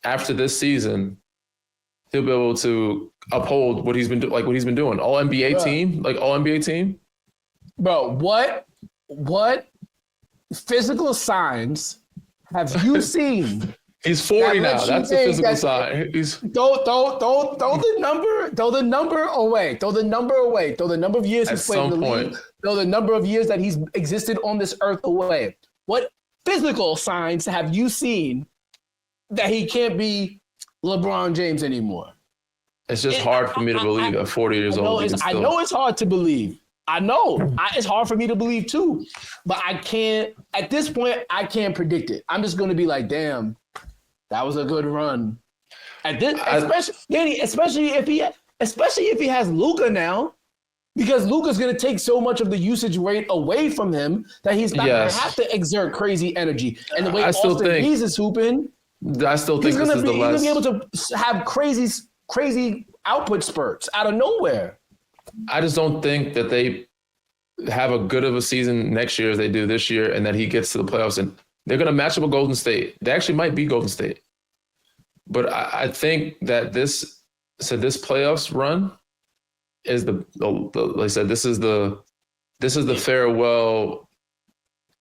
after this season, he'll be able to uphold what he's been doing. All NBA team. Bro, what physical signs have you seen? He's 40 now. That's a physical sign. Throw the number away. Throw the number of years he's played in the league. Throw the number of years that he's existed on this earth away. What physical signs have you seen that he can't be LeBron James anymore? It's just hard for me to believe at 40 years old. I know it's hard to believe. I know it's hard for me to believe too, but I can't. At this point, I can't predict it. I'm just going to be like, damn, that was a good run. At this, especially if he has Luka now, because Luka's going to take so much of the usage rate away from him that he's not going to have to exert crazy energy. And the way Austin Reeves is hooping, I still think this is the last. He's going to be able to have crazy output spurts out of nowhere. I just don't think that they have a good of a season next year as they do this year, and that he gets to the playoffs and they're going to match up with Golden State. They actually might be Golden State, but I think that this playoffs run is like I said, this is the farewell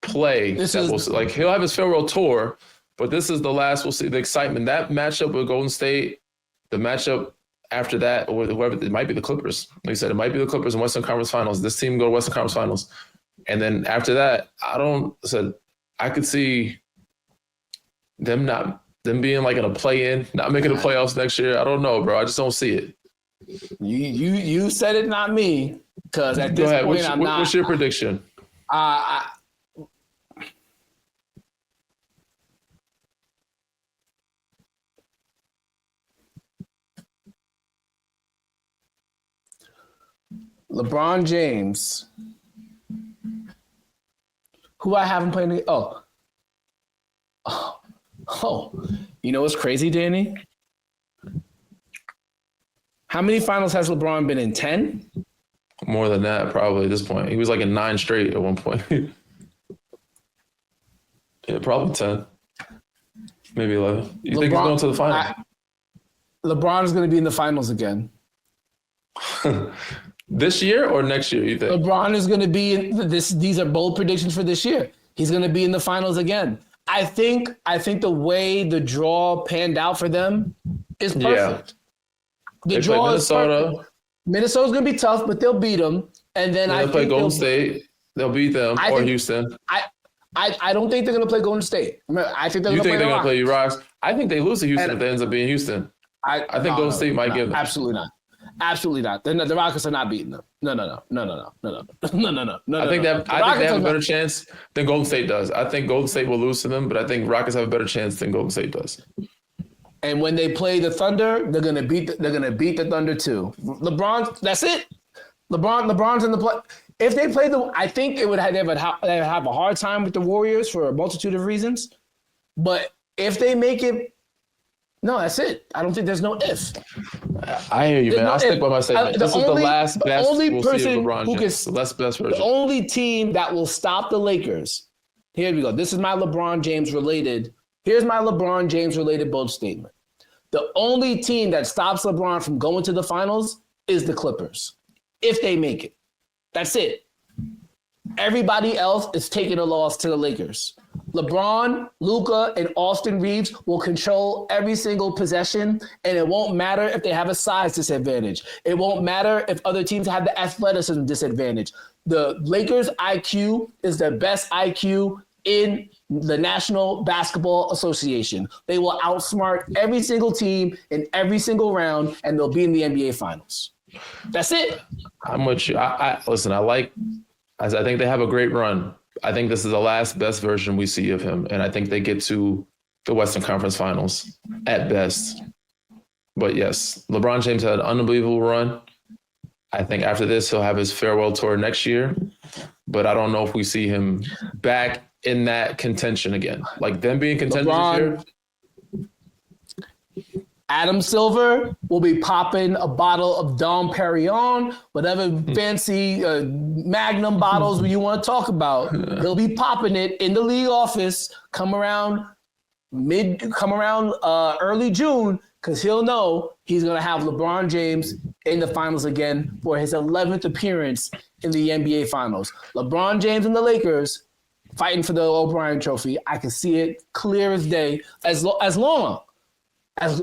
play. He'll have his farewell tour, but this is the last we'll see the excitement. That matchup with Golden State, the matchup after that, or whoever, it might be the Clippers. Like you said, it might be the Clippers in Western Conference Finals. This team go to Western Conference Finals. And then after that, I could see them being like in a play-in, not making the playoffs next year. I don't know, bro. I just don't see it. You said it, not me. Because at this point, what's your prediction? LeBron James, who I haven't played. Oh, you know what's crazy, Danny? How many finals has LeBron been in? 10? More than that, probably at this point. He was like in 9 straight at one point. Yeah, probably 10. Maybe 11. You think he's going to the final? LeBron is going to be in the finals again. This year or next year, you think? LeBron is going to be in this. These are bold predictions for this year. He's going to be in the finals again. I think the way the draw panned out for them is perfect. The draw is perfect. Minnesota's going to be tough, but they'll beat them. And then they'll play Golden State. They'll beat them or Houston. I don't think they're going to play Golden State. I think they're going to play they're going to play Rocks? I think they lose to Houston if it ends up being Houston. I think Golden State might give them. Absolutely not. Absolutely not. The Rockets are not beating them. No. I think they have a better chance than Golden State does. I think Golden State will lose to them, but I think Rockets have a better chance than Golden State does. And when they play the Thunder, they're gonna beat the Thunder too. LeBron, that's it. LeBron's in the play. If they play I think they would have a hard time with the Warriors for a multitude of reasons. But if they make it. No, that's it. I don't think there's no if. I hear you, man. I'll stick by my statement. This is the last best we'll see of LeBron James. The best version. The only team that will stop the Lakers. Here we go. This is my LeBron James related. Here's my LeBron James related bold statement. The only team that stops LeBron from going to the finals is the Clippers. If they make it. That's it. Everybody else is taking a loss to the Lakers. LeBron, Luka, and Austin Reeves will control every single possession, and it won't matter if they have a size disadvantage. It won't matter if other teams have the athleticism disadvantage. The Lakers' IQ is the best IQ in the National Basketball Association. They will outsmart every single team in every single round, and they'll be in the NBA Finals. That's it. How much? Listen, I think they have a great run. I think this is the last best version we see of him, and I think they get to the Western Conference Finals at best. But yes, LeBron James had an unbelievable run. I think after this, he'll have his farewell tour next year, but I don't know if we see him back in that contention again. Like them being contenders this year. Adam Silver will be popping a bottle of Dom Perignon, whatever fancy Magnum bottles you want to talk about. He'll be popping it in the league office come around early June, because he'll know he's going to have LeBron James in the finals again for his 11th appearance in the NBA Finals. LeBron James and the Lakers fighting for the O'Brien Trophy. I can see it clear as day, as long as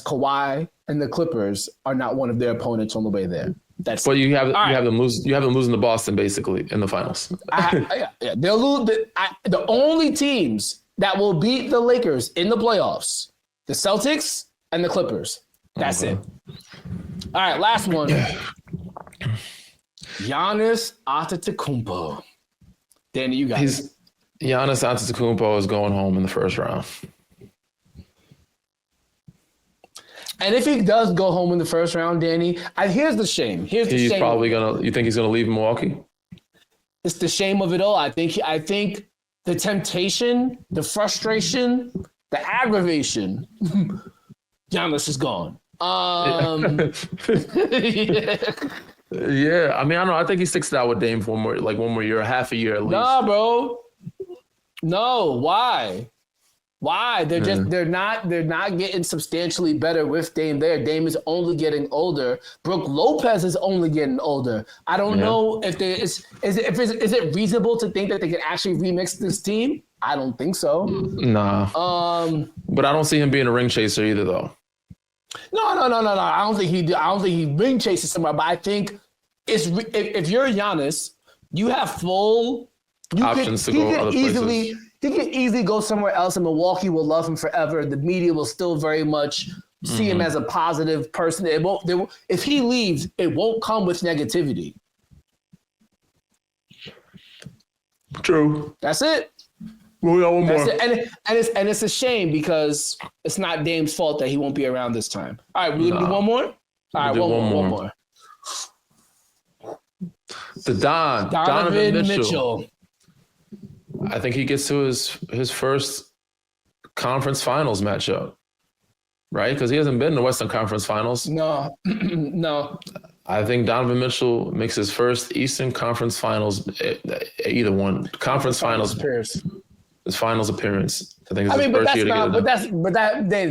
Kawhi and the Clippers are not one of their opponents on the way there. But you have them losing to Boston basically in the finals. They'll lose. The only teams that will beat the Lakers in the playoffs, the Celtics and the Clippers. That's it. All right, last one. Giannis Antetokounmpo. Danny, you got it. Giannis Antetokounmpo is going home in the first round. And if he does go home in the first round, Danny, here's the shame. You think he's gonna leave Milwaukee? It's the shame of it all. I think the temptation, the frustration, the aggravation, Giannis is gone. Yeah. I mean, I don't know. I think he sticks it out with Dame for one more year, half a year at least. Nah, bro. No, why? Why? They're not getting substantially better with Dame there. Dame is only getting older. Brook Lopez is only getting older. I don't know if is it reasonable to think that they can actually remix this team? I don't think so. Nah. But I don't see him being a ring chaser either, though. No. I don't think he ring chases somewhere. But I think if you're Giannis, you have full options to go other places. He could easily go somewhere else, and Milwaukee will love him forever. The media will still very much see him as a positive person. If he leaves, it won't come with negativity. True. That's it. Well, we got one more. And it's a shame because it's not Dame's fault that he won't be around this time. All right, we're gonna do one more. All right, one more. The Donovan Mitchell. I think he gets to his first conference finals matchup, right? Because he hasn't been in the Western Conference Finals. No. I think Donovan Mitchell makes his first Eastern Conference Finals, either one conference finals appearance. His finals appearance. I think it's his first year together.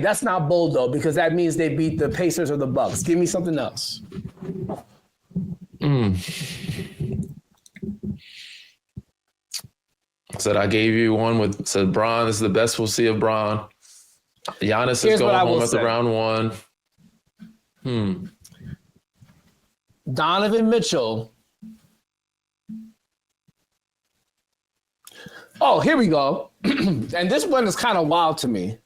That's not bold though, because that means they beat the Pacers or the Bucks. Give me something else. Said I gave you one said Bron. This is the best we'll see of Bron. Giannis is going home after round one. Donovan Mitchell. Oh, here we go. And this one is kind of wild to me.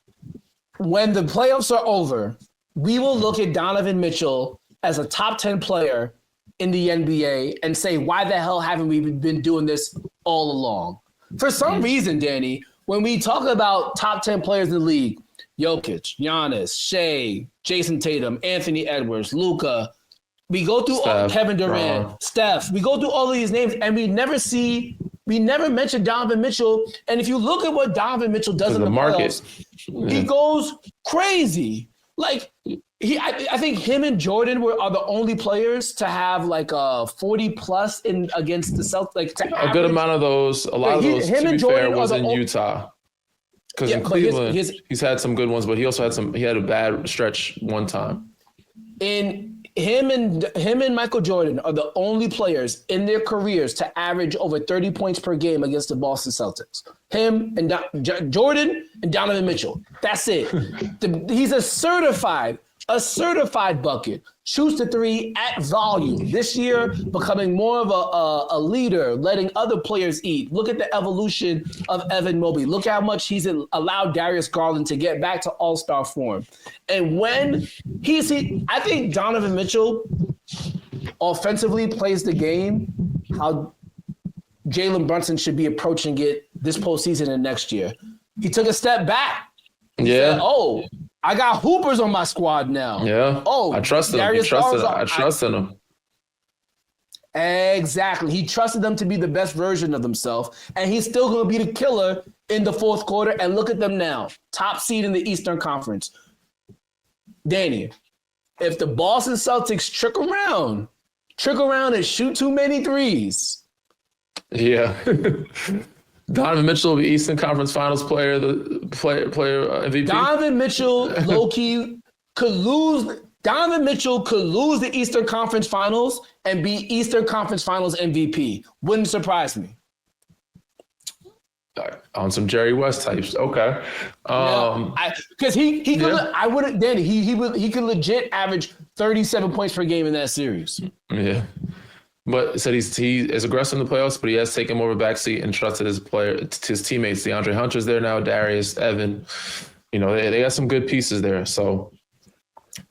When the playoffs are over, we will look at Donovan Mitchell as a top 10 player in the NBA and say, why the hell haven't we been doing this all along? For some reason, Danny, when we talk about top 10 players in the league, Jokic, Giannis, Shea, Jason Tatum, Anthony Edwards, Luka, we go through Kevin Durant, Steph. We go through all of these names, and we never mention Donovan Mitchell. And if you look at what Donovan Mitchell does in the playoffs, he goes crazy. Like I think him and Jordan are the only players to have like a 40 plus against the Celtics. Like a good amount of those. A lot of those. To be fair, was in Utah. Because in Cleveland, he's had some good ones, but he also had He had a bad stretch one time. Him and Michael Jordan are the only players in their careers to average over 30 points per game against the Boston Celtics. Him and Jordan and Donovan Mitchell. That's it. He's a certified bucket. Shoots the three at volume. This year, becoming more of a leader, letting other players eat. Look at the evolution of Evan Mobley. Look how much he's allowed Darius Garland to get back to all-star form. And when I think Donovan Mitchell offensively plays the game how Jalen Brunson should be approaching it this postseason and next year. He took a step back. He said, I got hoopers on my squad now. Yeah. I trusted him. I trusted him. Exactly. He trusted them to be the best version of themselves, and he's still going to be the killer in the fourth quarter. And look at them now. Top seed in the Eastern Conference. Danny, if the Boston Celtics trick around and shoot too many threes. Yeah. Donovan Mitchell will be Eastern Conference Finals player MVP. Donovan Mitchell, low-key, could lose. Donovan Mitchell could lose the Eastern Conference Finals and be Eastern Conference Finals MVP. Wouldn't surprise me. On some Jerry West types. Okay. Because he could, I wouldn't, Danny, he could legit average 37 points per game in that series. Yeah. But said he is aggressive in the playoffs, but he has taken more of a backseat and trusted his teammates. DeAndre Hunter's there now, Darius, Evan. They got some good pieces there. So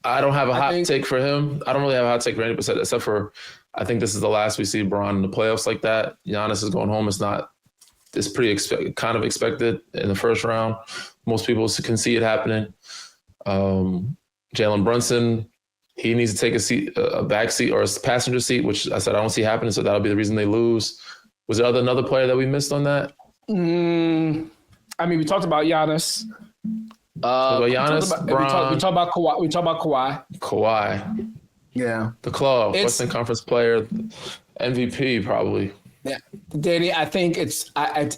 I don't have a hot take for him. I don't really have a hot take for any percent, except for I think this is the last we see Bron in the playoffs like that. Giannis is going home. It's pretty kind of expected in the first round. Most people can see it happening. Jalen Brunson, he needs to take a back seat or a passenger seat, which I said I don't see happening, so that'll be the reason they lose. Was there another player that we missed on that? We talked about Giannis. We talked about Kawhi. We talked about Kawhi. Kawhi. Yeah. The club, Western Conference player, MVP probably. Yeah, Danny, I think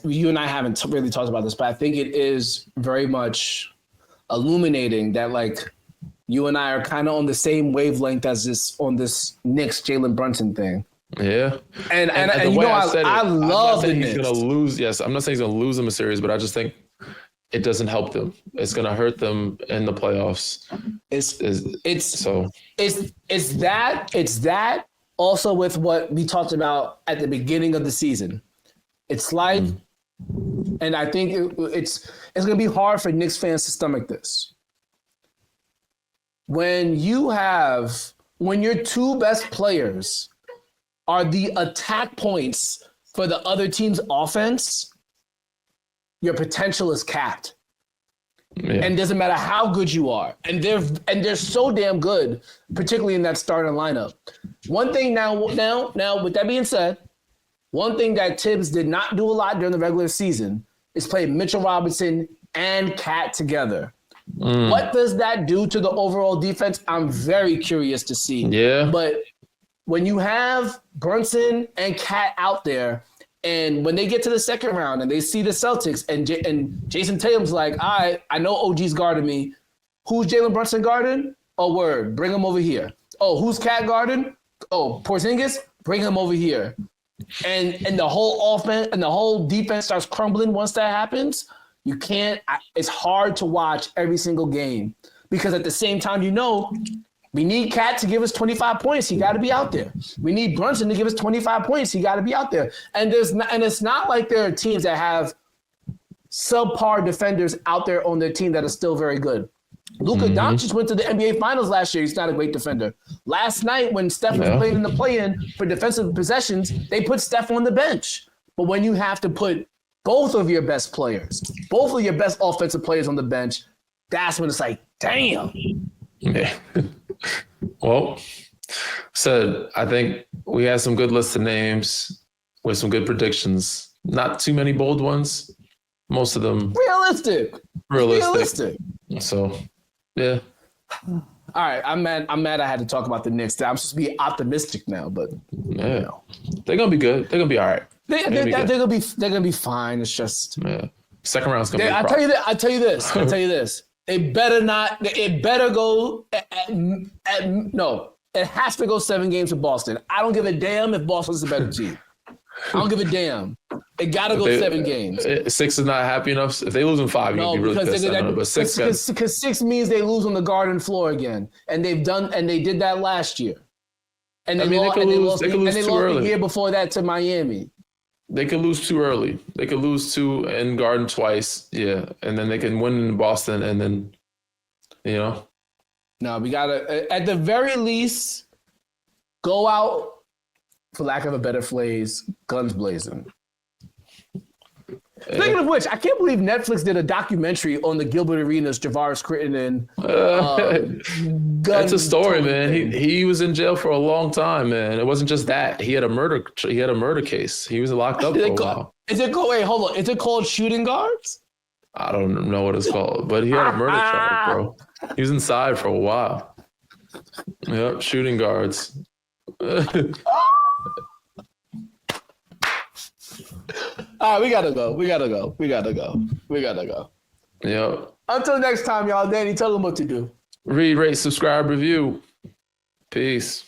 you and I haven't really talked about this, but I think it is very much illuminating that you and I are kind of on the same wavelength as on this Knicks Jalen Brunson thing. Yeah. And I love the Knicks. He's going to lose. Yes, I'm not saying he's going to lose them a series, but I just think it doesn't help them. It's going to hurt them in the playoffs. It's that also with what we talked about at the beginning of the season. It's like, and I think it's going to be hard for Knicks fans to stomach this. When your two best players are the attack points for the other team's offense, your potential is capped. Yeah. And it doesn't matter how good you are. And they're so damn good, particularly in that starting lineup. One thing now, with that being said, one thing that Tibbs did not do a lot during the regular season is play Mitchell Robinson and Cat together. What does that do to the overall defense? I'm very curious to see. Yeah. But when you have Brunson and Cat out there, and when they get to the second round and they see the Celtics and Jason Tatum's like, all right, I know OG's guarding me. Who's Jalen Brunson guarding? Oh, word. Bring him over here. Oh, who's Cat guarding? Oh, Porzingis? Bring him over here. And the whole offense and the whole defense starts crumbling once that happens. You can't – it's hard to watch every single game because at the same time, we need Cat to give us 25 points. He got to be out there. We need Brunson to give us 25 points. He got to be out there. And it's not like there are teams that have subpar defenders out there on their team that are still very good. Luka Doncic went to the NBA Finals last year. He's not a great defender. Last night when Steph was playing in the play-in for defensive possessions, they put Steph on the bench. But when you have to put both of your best players, both of your best offensive players on the bench, that's when it's like, damn. Yeah. Well, I think we had some good list of names with some good predictions. Not too many bold ones. Most of them realistic. So, yeah. All right, I'm mad I had to talk about the Knicks. I'm supposed to be optimistic now, but they're gonna be good. They're gonna be all right. They're gonna be fine. It's just second round's gonna be. I tell you this. It better not. It better go. No, it has to go 7 games to Boston. I don't give a damn if Boston's a better team. I don't give a damn. It got to go 7 games. 6 is not happy enough. If they lose in 5, you'll be really pissed. But 6 because 6 means they lose on the Garden floor again, and they did that last year. And they lost the year before that to Miami. They could lose too early. They could lose 2 in Garden twice, and then they can win in Boston, and then, No, we gotta at the very least go out, for lack of a better phrase, guns blazing. Speaking of which, I can't believe Netflix did a documentary on the Gilbert Arenas, Javaris Crittenton. That's a story, man. He was in jail for a long time, man. It wasn't just that. He had a murder case. He was locked up for a while. Hold on. Is it called Shooting Guards? I don't know what it's called, but he had a murder charge, bro. He was inside for a while. Yep, Shooting Guards. All right, we gotta go. Yeah. Until next time, y'all. Danny, tell them what to do. Read, rate, subscribe, review. Peace.